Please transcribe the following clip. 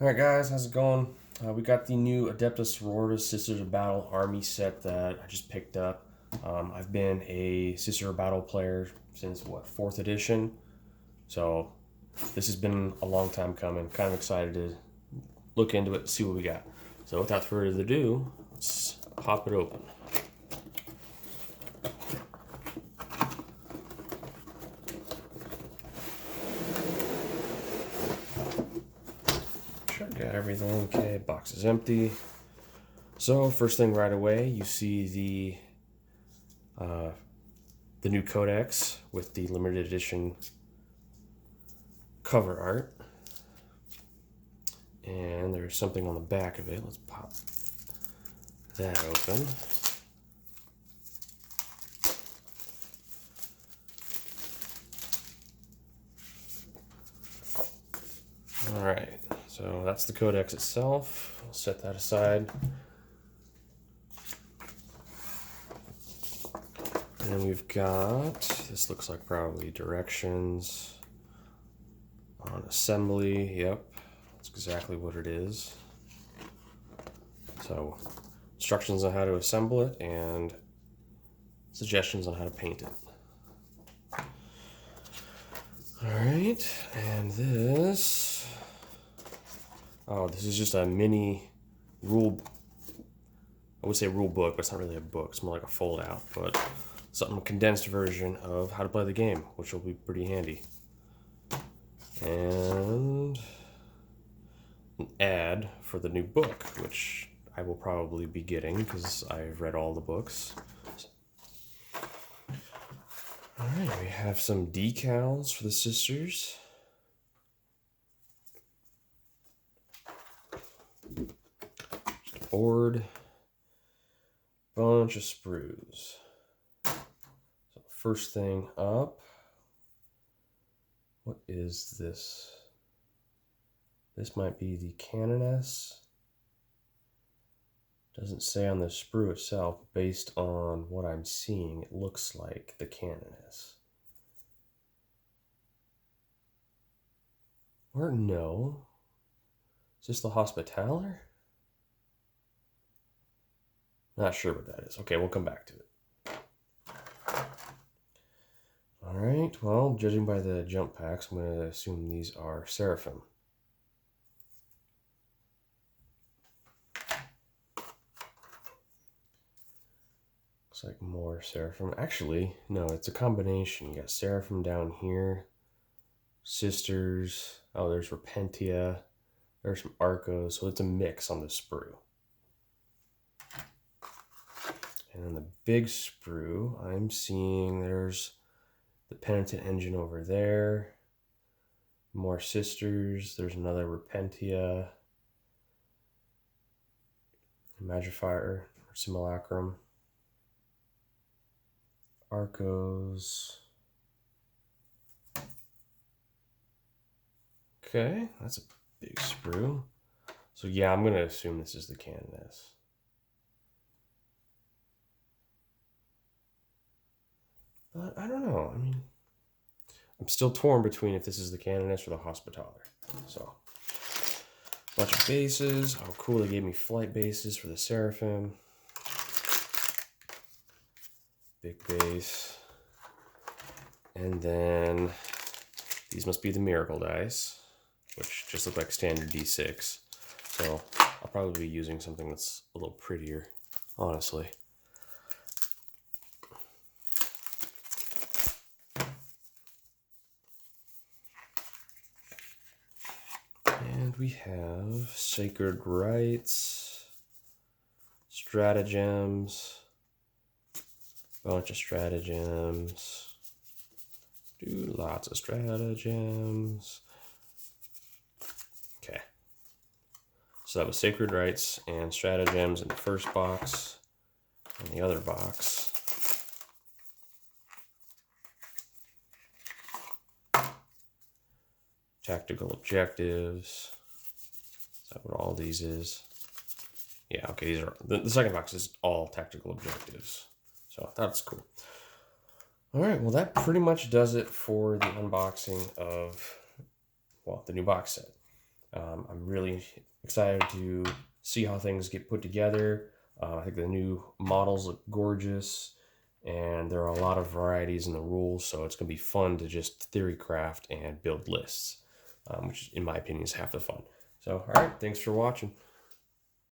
Alright guys, how's it going? We got the new Adepta Sororitas Sisters of Battle Army set that I just picked up. I've been a Sister of Battle player since, 4th edition? So this has been a long time coming. Kind of excited to look into it and see what we got. So without further ado, let's pop it open. Sure, got everything. Okay, box is empty. So first thing right away, you see the new codex with the limited edition cover art. And there's something on the back of it. Let's pop that open. All right, so that's the codex itself. I'll set that aside. And then we've got, this looks like probably directions on assembly. Yep, that's exactly what it is. So instructions on how to assemble it and suggestions on how to paint it. All right, and this, this is just a mini rule, I would say rule book, but it's not really a book. It's more like a fold out, but something condensed version of how to play the game, which will be pretty handy. And an ad for the new book, which I will probably be getting because I've read all the books. All right, we have some decals for the sisters. Just a board, bunch of sprues. So first thing up, what is this? This might be the canoness. Doesn't say on the sprue itself. Based on what I'm seeing, it looks like the canoness. Or no. Is this the hospitaller? Not sure what that is. Okay, we'll come back to it. Alright, well, judging by the jump packs, I'm going to assume these are Seraphim. Looks like more Seraphim. Actually, no, it's a combination. You got Seraphim down here, Sisters. Oh, there's Repentia. There's some Arcos, so it's a mix on the sprue. And then the big sprue, I'm seeing there's the Penitent Engine over there. More Sisters. There's another Repentia. Magifier, or Simulacrum. Arcos. Okay, that's a big sprue. So yeah, I'm going to assume this is the canoness. But I don't know. I mean, I'm still torn between if this is the canoness or the hospitaller. So, bunch of bases. Oh, cool. They gave me flight bases for the Seraphim. Big base. And then these must be the miracle dice, which just look like standard D6. So I'll probably be using something that's a little prettier, honestly. And we have Sacred Rites, Stratagems, bunch of Stratagems, do lots of Stratagems. Okay, so that was Sacred Rites and Stratagems in the first box. In the other box, Tactical Objectives. Is that what all these is? Yeah, okay, these are, the second box is all Tactical Objectives. So that's cool. All right, well, that pretty much does it for the unboxing of, well, the new box set. I'm really excited to see how things get put together. I think the new models look gorgeous, and there are a lot of varieties in the rules, so it's going to be fun to just theory craft and build lists, which in my opinion is half the fun. So, all right, thanks for watching.